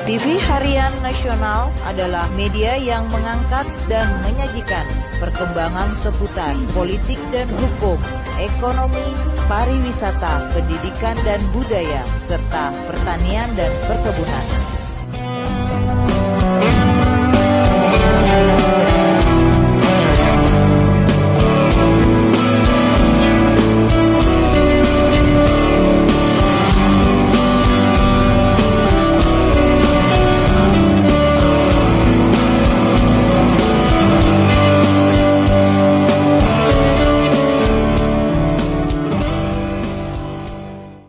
TV Harian Nasional adalah media yang mengangkat dan menyajikan perkembangan seputar politik dan hukum, ekonomi, pariwisata, pendidikan dan budaya, serta pertanian dan perkebunan.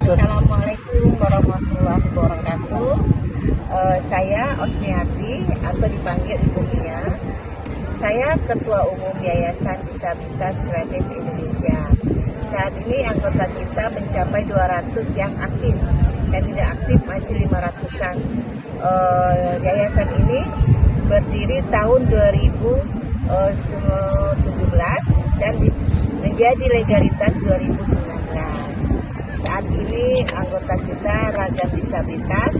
Assalamualaikum warahmatullahi wabarakatuh. Saya Osmiati atau dipanggil Ibu Mia. Saya Ketua Umum Yayasan Disabilitas Kreatif Indonesia. Saat ini anggota kita mencapai 200 yang aktif dan tidak aktif masih 500-an. Yayasan ini berdiri tahun 2017 dan menjadi legalitas 2019. Saat ini anggota kita ragam disabilitas,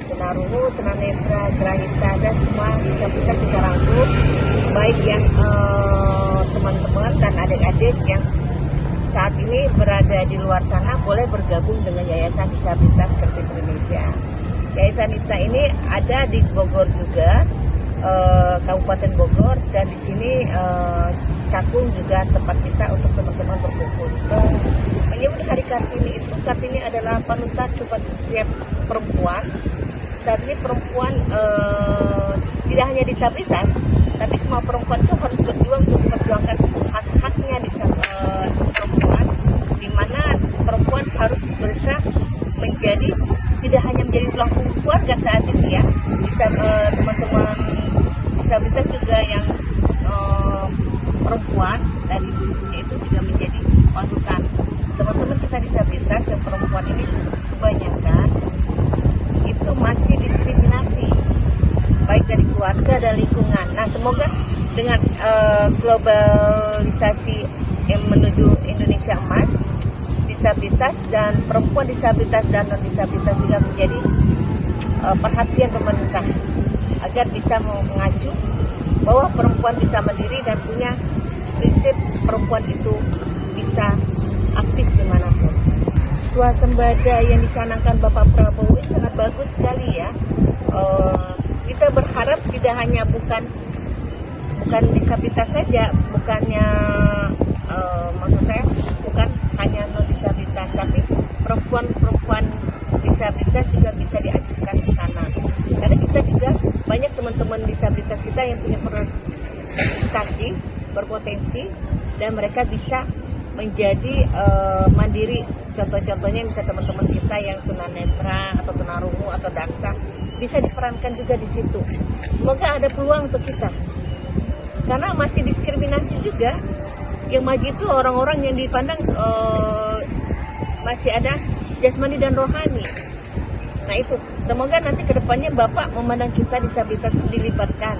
tunarungu, tunanetra, grahita, dan semua disabilitas kita rangkum, baik yang teman-teman dan adik-adik yang saat ini berada di luar sana boleh bergabung dengan Yayasan Disabilitas Kreatif Indonesia. Yayasan kita ini ada di Bogor juga, Kabupaten Bogor, dan di sini Cakung juga tempat kita untuk teman-teman berkumpul. Menyambut Hari Kartini itu, Kartini adalah panutan buat setiap perempuan. Saat ini perempuan tidak hanya disabilitas, tapi semua perempuan itu harus berjuang untuk memperjuangkan hak-haknya perempuan, di mana perempuan harus berusaha menjadi tidak hanya menjadi tulang punggung keluarga saat ini ya. Bisa teman-teman disabilitas juga yang perempuan dari dulunya itu juga menjadi panutan. Teman-teman kita disabilitas yang perempuan ini kebanyakan itu masih diskriminasi baik dari keluarga dan lingkungan. Nah, semoga dengan globalisasi yang menuju Indonesia Emas, disabilitas dan perempuan disabilitas dan non disabilitas juga menjadi perhatian pemerintah agar bisa mengacu bahwa perempuan bisa mandiri dan punya prinsip perempuan itu bisa aktif dimanapun. Swasembada yang dicanangkan Bapak Prabowo ini sangat bagus sekali ya. Kita berharap tidak hanya bukan disabilitas saja, bukannya maksud saya bukan hanya non disabilitas, tapi perempuan disabilitas juga bisa diajukan ke sana. Karena kita juga banyak teman-teman disabilitas kita yang punya prestasi, berpotensi, dan mereka bisa menjadi mandiri. Contoh-contohnya bisa teman-teman kita yang tunanetra atau tunarungu atau daksa bisa diperankan juga di situ. Semoga ada peluang untuk kita. Karena masih diskriminasi juga. Yang maju itu orang-orang yang dipandang masih ada jasmani dan rohani. Nah itu, semoga nanti kedepannya Bapak memandang kita disabilitas itu dilibatkan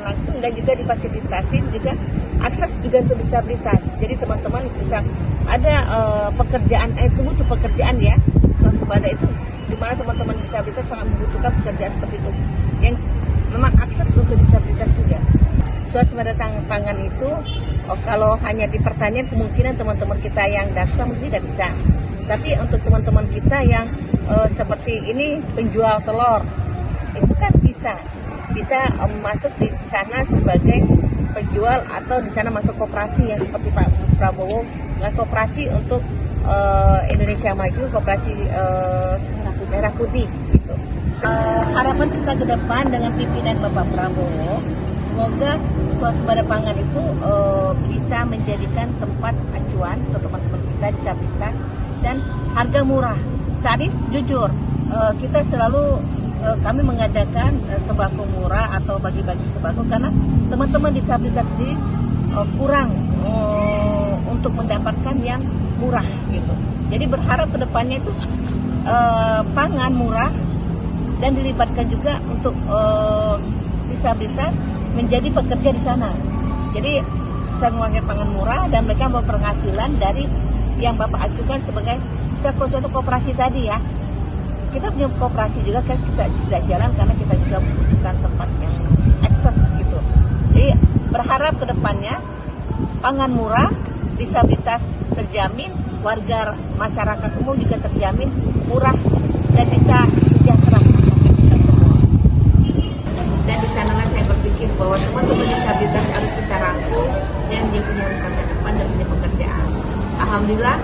langsung dan juga difasilitasi juga akses juga untuk disabilitas. Jadi teman-teman bisa ada pekerjaan, itu butuh pekerjaan ya. Swasembada itu dimana teman-teman disabilitas sangat membutuhkan pekerjaan seperti itu yang memang akses untuk disabilitas juga. Swasembada pangan itu kalau hanya di pertanian kemungkinan teman-teman kita yang daksa mungkin tidak bisa. Tapi untuk teman-teman kita yang seperti ini penjual telur itu kan bisa masuk di sana sebagai penjual atau di sana masuk koperasi yang seperti Pak Prabowo, koperasi untuk Indonesia Maju, koperasi Merah Putih gitu. Harapan kita ke depan dengan pimpinan Bapak Prabowo, semoga swasembada pangan itu bisa menjadikan tempat acuan untuk teman-teman kita disabilitas dan harga murah. Saat ini jujur kita selalu kami mengadakan sembako murah atau bagi-bagi sembako karena teman-teman disabilitas sendiri kurang untuk mendapatkan yang murah gitu. Jadi berharap kedepannya itu pangan murah dan dilibatkan juga untuk disabilitas menjadi pekerja di sana. Jadi bisa mengeluarkan pangan murah dan mereka berpenghasilan dari yang Bapak ajukan sebagai contoh koperasi tadi ya. kita punya koperasi juga kan, kita tidak jalan karena kita juga membutuhkan tempat yang akses gitu. Jadi berharap ke depannya pangan murah, disabilitas terjamin, warga masyarakat umum juga terjamin murah dan bisa sejahtera kita semua. Dan di sanalah saya berpikir bahwa teman-teman disabilitas harus kita rangkul dan dia punya masa depan dan punya pekerjaan. Alhamdulillah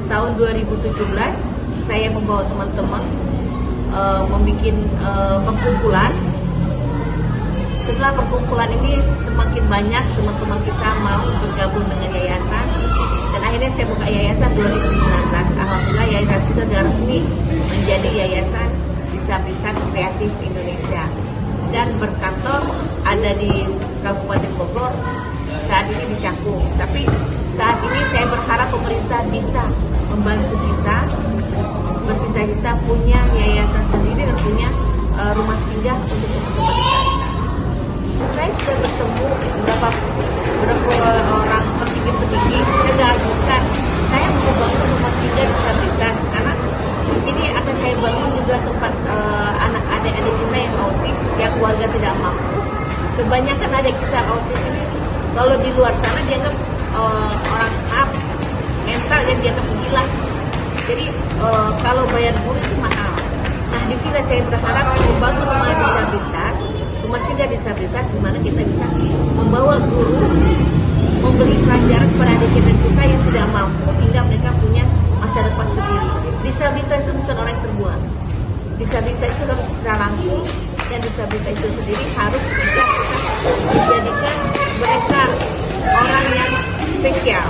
tahun 2017 saya membawa teman-teman membuat perkumpulan. Setelah perkumpulan ini semakin banyak teman-teman kita mau bergabung dengan yayasan, dan akhirnya saya buka yayasan 2019. Alhamdulillah yayasan kita sudah resmi menjadi Yayasan Disabilitas Kreatif Indonesia dan berkantor ada di Kabupaten Bogor, saat ini di Cakung. Tapi saat ini saya berharap pemerintah bisa membantu kita bercita-cita punya yayasan sendiri dan punya rumah singgah untuk teman-teman disabilitas. Saya sudah bertemu beberapa orang petinggi-petinggi. Saya sudah ajukan saya mau bangun rumah singgah disabilitas karena di sini akan saya bangun juga tempat anak adik-adik kita yang autis, yang keluarga tidak mampu. Kebanyakan adik kita autis ini kalau di luar sana dianggap orang up mental dan dianggap gila. Jadi kalau bayar guru itu mahal. Nah di sini saya berharap membangun rumah disabilitas, rumah singgah disabilitas di mana kita bisa membawa guru memberi pelajaran kepada adik-adik kita yang tidak mampu hingga mereka punya masa depan sendiri. Disabilitas itu bukan orang yang terbuang. Disabilitas itu harus kita rangkul dan disabilitas itu sendiri harus bisa menjadikan mereka orang yang spesial.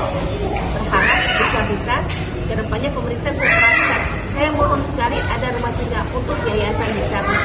Berharap disabilitas kedepannya pemerintah memperhatikan. Saya mohon sekali ada rumah singgah untuk yayasan disabilitas.